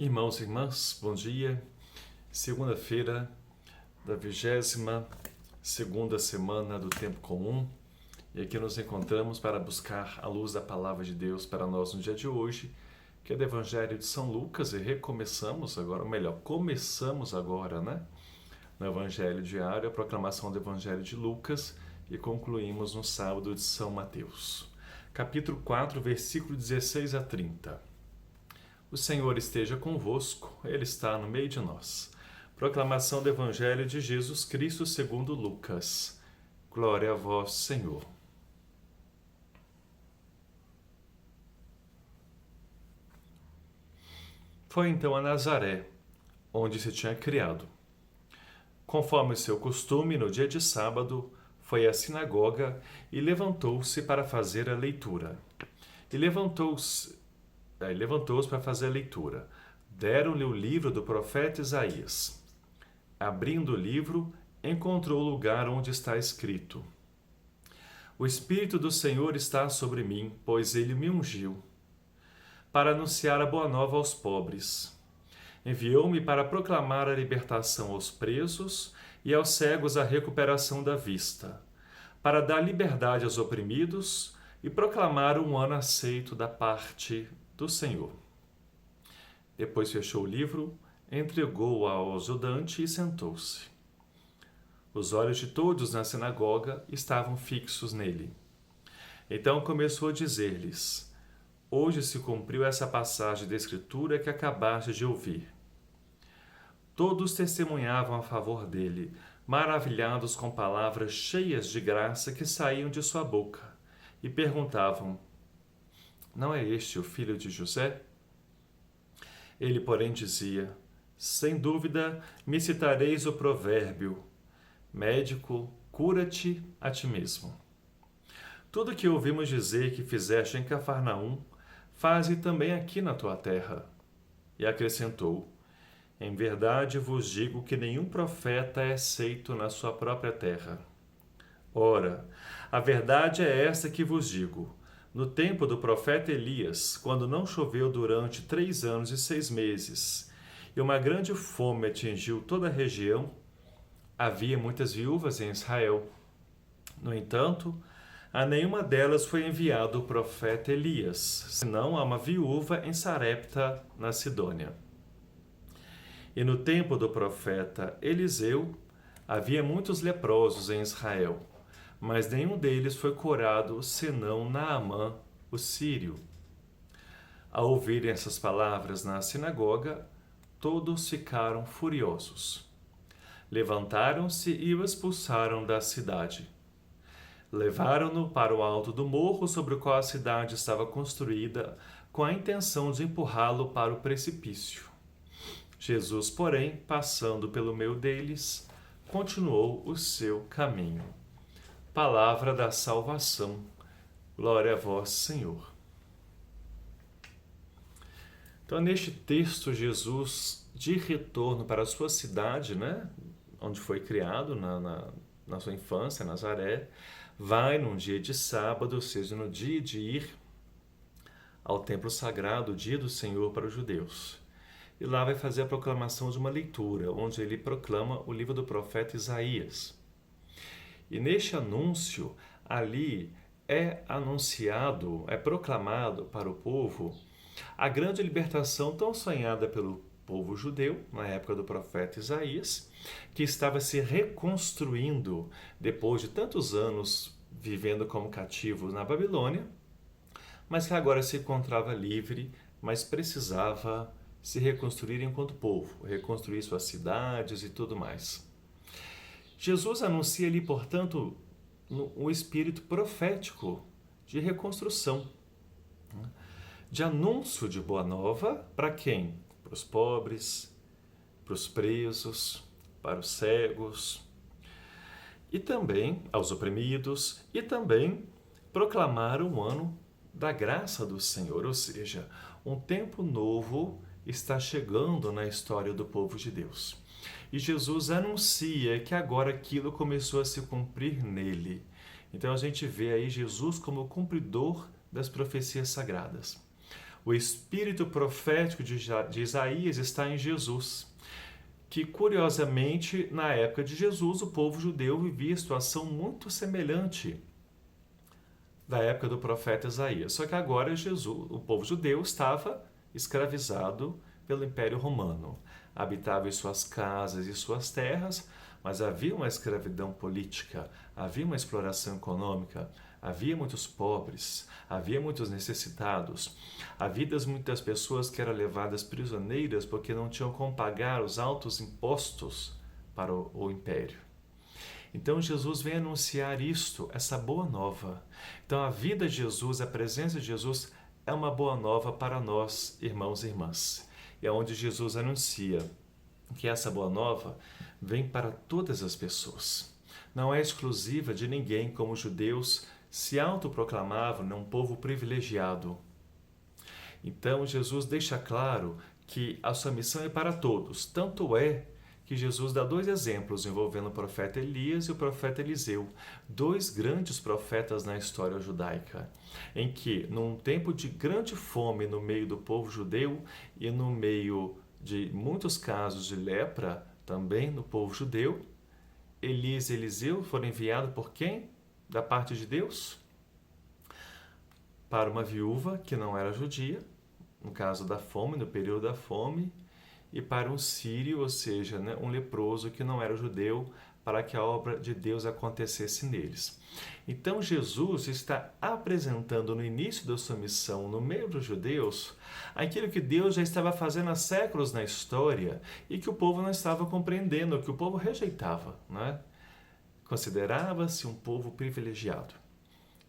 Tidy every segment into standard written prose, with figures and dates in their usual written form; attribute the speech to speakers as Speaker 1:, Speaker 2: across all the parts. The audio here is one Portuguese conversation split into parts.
Speaker 1: Irmãos e irmãs, bom dia. Segunda-feira da 22ª semana do Tempo Comum. E aqui nos encontramos para buscar a luz da Palavra de Deus para nós no dia de hoje, que é do Evangelho de São Lucas, e recomeçamos agora, ou melhor, começamos agora, no Evangelho diário, a proclamação do Evangelho de Lucas, e concluímos no sábado de São Mateus. Capítulo 4, versículo 16 a 30. O Senhor esteja convosco, Ele está no meio de nós. Proclamação do Evangelho de Jesus Cristo segundo Lucas. Glória a vós, Senhor. Foi então a Nazaré, onde se tinha criado. Conforme o seu costume, no dia de sábado, foi à sinagoga e levantou-se para fazer a leitura. Levantou-se para fazer a leitura. Deram-lhe o livro do profeta Isaías. Abrindo o livro, encontrou o lugar onde está escrito: O Espírito do Senhor está sobre mim, pois ele me ungiu, para anunciar a boa nova aos pobres. Enviou-me para proclamar a libertação aos presos e aos cegos a recuperação da vista, para dar liberdade aos oprimidos e proclamar um ano aceito da parte do Senhor. Depois fechou o livro, entregou-o ao ajudante e sentou-se. Os olhos de todos na sinagoga estavam fixos nele. Então começou a dizer-lhes: Hoje se cumpriu essa passagem da Escritura que acabaste de ouvir. Todos testemunhavam a favor dele, maravilhados com palavras cheias de graça que saíam de sua boca, e perguntavam: Não é este o filho de José? Ele, porém, dizia: Sem dúvida, me citareis o provérbio: Médico, cura-te a ti mesmo. Tudo que ouvimos dizer que fizeste em Cafarnaum, faze também aqui na tua terra. E acrescentou: Em verdade vos digo que nenhum profeta é aceito na sua própria terra. Ora, a verdade é esta que vos digo: no tempo do profeta Elias, quando não choveu durante 3 anos e 6 meses, e uma grande fome atingiu toda a região, havia muitas viúvas em Israel. No entanto, a nenhuma delas foi enviado o profeta Elias, senão a uma viúva em Sarepta, na Sidônia. E no tempo do profeta Eliseu, havia muitos leprosos em Israel, mas nenhum deles foi curado, senão Naamã, o sírio. Ao ouvirem essas palavras na sinagoga, todos ficaram furiosos. Levantaram-se e o expulsaram da cidade. Levaram-no para o alto do morro sobre o qual a cidade estava construída, com a intenção de empurrá-lo para o precipício. Jesus, porém, passando pelo meio deles, continuou o seu caminho. Palavra da salvação. Glória a vós, Senhor. Então, neste texto, Jesus, de retorno para a sua cidade, onde foi criado, na sua infância, Nazaré, vai num dia de sábado, ou seja, no dia de ir ao templo sagrado, o dia do Senhor para os judeus. E lá vai fazer a proclamação de uma leitura, onde ele proclama o livro do profeta Isaías. E neste anúncio, ali é anunciado, é proclamado para o povo a grande libertação tão sonhada pelo povo judeu, na época do profeta Isaías, que estava se reconstruindo depois de tantos anos vivendo como cativo na Babilônia, mas que agora se encontrava livre, mas precisava se reconstruir enquanto povo, reconstruir suas cidades e tudo mais. Jesus anuncia ali, portanto, um espírito profético de reconstrução, de anúncio de boa nova para quem? Para os pobres, para os presos, para os cegos, e também aos oprimidos, e também proclamar um ano da graça do Senhor, ou seja, um tempo novo está chegando na história do povo de Deus. E Jesus anuncia que agora aquilo começou a se cumprir nele. Então a gente vê aí Jesus como o cumpridor das profecias sagradas. O espírito profético de Isaías está em Jesus, que curiosamente, na época de Jesus, o povo judeu vivia situação muito semelhante da época do profeta Isaías. Só que agora o povo judeu estava escravizado pelo Império Romano. Habitava em suas casas e suas terras, mas havia uma escravidão política, havia uma exploração econômica, havia muitos pobres, havia muitos necessitados, havia muitas pessoas que eram levadas prisioneiras porque não tinham como pagar os altos impostos para o império. Então Jesus vem anunciar isto, essa boa nova. Então a vida de Jesus, a presença de Jesus é uma boa nova para nós, irmãos e irmãs. E é onde Jesus anuncia que essa boa nova vem para todas as pessoas. Não é exclusiva de ninguém, como os judeus se autoproclamavam um povo privilegiado. Então Jesus deixa claro que a sua missão é para todos. Tanto é que Jesus dá 2 exemplos envolvendo o profeta Elias e o profeta Eliseu, 2 grandes profetas na história judaica, em que, num tempo de grande fome no meio do povo judeu e no meio de muitos casos de lepra também no povo judeu, Elias e Eliseu foram enviados por quem? Da parte de Deus? Para uma viúva que não era judia, no caso da fome, no período da fome, e para um sírio, ou seja, um leproso que não era judeu, para que a obra de Deus acontecesse neles. Então Jesus está apresentando no início da sua missão, no meio dos judeus, aquilo que Deus já estava fazendo há séculos na história e que o povo não estava compreendendo, que o povo rejeitava, né? Considerava-se um povo privilegiado,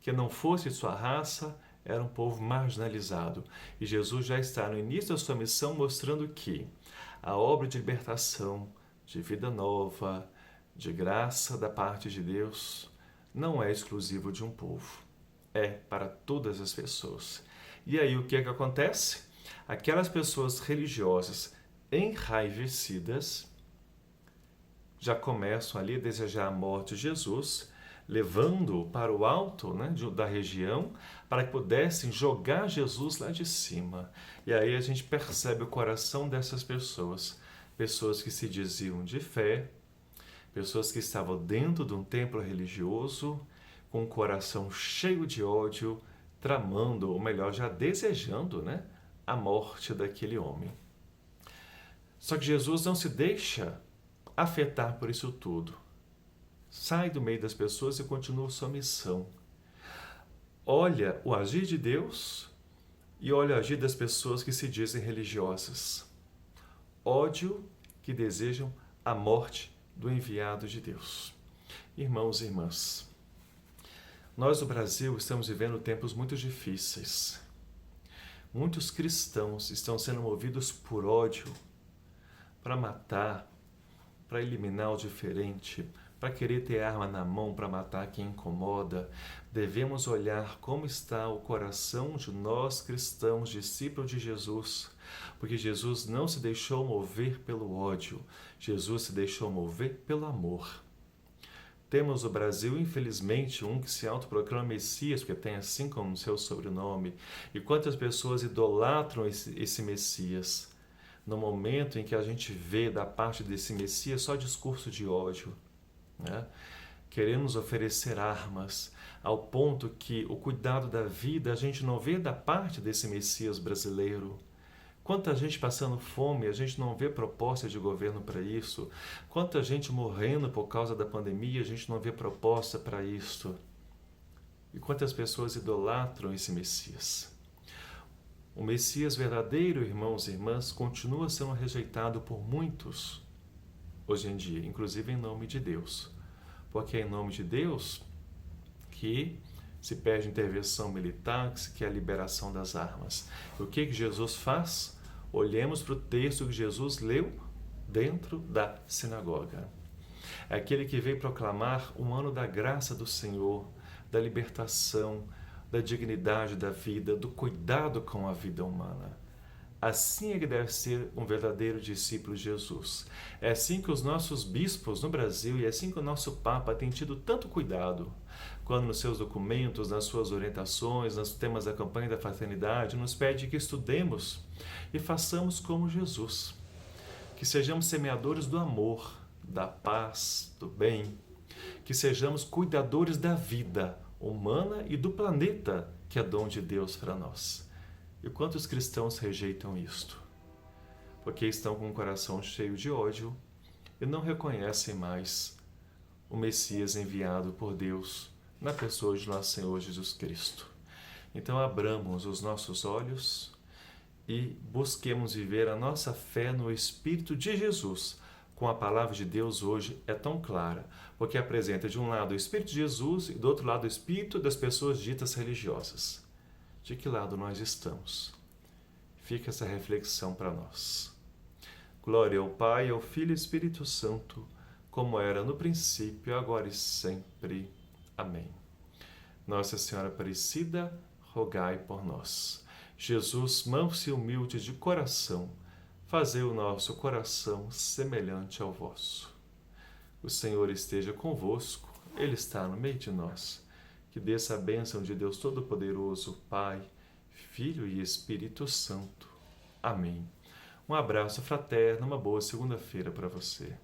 Speaker 1: que não fosse sua raça, era um povo marginalizado. E Jesus já está no início da sua missão mostrando que a obra de libertação, de vida nova, de graça da parte de Deus, não é exclusivo de um povo. É para todas as pessoas. E aí o que é que acontece? Aquelas pessoas religiosas enraivecidas já começam ali a desejar a morte de Jesus, levando-o para o alto, da região, para que pudessem jogar Jesus lá de cima. E aí a gente percebe o coração dessas pessoas, pessoas que se diziam de fé, pessoas que estavam dentro de um templo religioso, com o coração cheio de ódio, tramando, ou melhor, já desejando, a morte daquele homem. Só que Jesus não se deixa afetar por isso tudo. Sai do meio das pessoas e continua sua missão. Olha o agir de Deus e olha o agir das pessoas que se dizem religiosas. Ódio que desejam a morte do enviado de Deus. Irmãos e irmãs, nós no Brasil estamos vivendo tempos muito difíceis. Muitos cristãos estão sendo movidos por ódio para matar, para eliminar o diferente, para querer ter arma na mão para matar quem incomoda. Devemos olhar como está o coração de nós cristãos, discípulos de Jesus, porque Jesus não se deixou mover pelo ódio, Jesus se deixou mover pelo amor. Temos no Brasil, infelizmente, um que se autoproclama Messias, porque tem assim como seu sobrenome, e quantas pessoas idolatram esse Messias, no momento em que a gente vê da parte desse Messias só discurso de ódio. Queremos oferecer armas ao ponto que o cuidado da vida a gente não vê da parte desse Messias brasileiro. Quanta gente passando fome, a gente não vê proposta de governo para isso. Quanta gente morrendo por causa da pandemia, a gente não vê proposta para isso. E quantas pessoas idolatram esse Messias. O Messias verdadeiro, irmãos e irmãs, continua sendo rejeitado por muitos hoje em dia, inclusive em nome de Deus. Porque é em nome de Deus que se pede intervenção militar, que se quer a liberação das armas. E o que Jesus faz? Olhemos para o texto que Jesus leu dentro da sinagoga. É aquele que veio proclamar um ano da graça do Senhor, da libertação, da dignidade da vida, do cuidado com a vida humana. Assim é que deve ser um verdadeiro discípulo de Jesus. É assim que os nossos bispos no Brasil e é assim que o nosso Papa tem tido tanto cuidado, quando nos seus documentos, nas suas orientações, nos temas da campanha da fraternidade, nos pede que estudemos e façamos como Jesus. Que sejamos semeadores do amor, da paz, do bem. Que sejamos cuidadores da vida humana e do planeta, que é dom de Deus para nós. E quantos cristãos rejeitam isto? Porque estão com o coração cheio de ódio e não reconhecem mais o Messias enviado por Deus na pessoa de nosso Senhor Jesus Cristo. Então abramos os nossos olhos e busquemos viver a nossa fé no Espírito de Jesus, como a palavra de Deus hoje é tão clara, porque apresenta de um lado o Espírito de Jesus e do outro lado o Espírito das pessoas ditas religiosas. De que lado nós estamos? Fica essa reflexão para nós. Glória ao Pai, ao Filho e ao Espírito Santo, como era no princípio, agora e sempre. Amém. Nossa Senhora Aparecida, rogai por nós. Jesus, manso e humilde de coração, fazei o nosso coração semelhante ao vosso. O Senhor esteja convosco, Ele está no meio de nós. Que desça a bênção de Deus Todo-Poderoso, Pai, Filho e Espírito Santo. Amém. Um abraço fraterno, uma boa segunda-feira para você.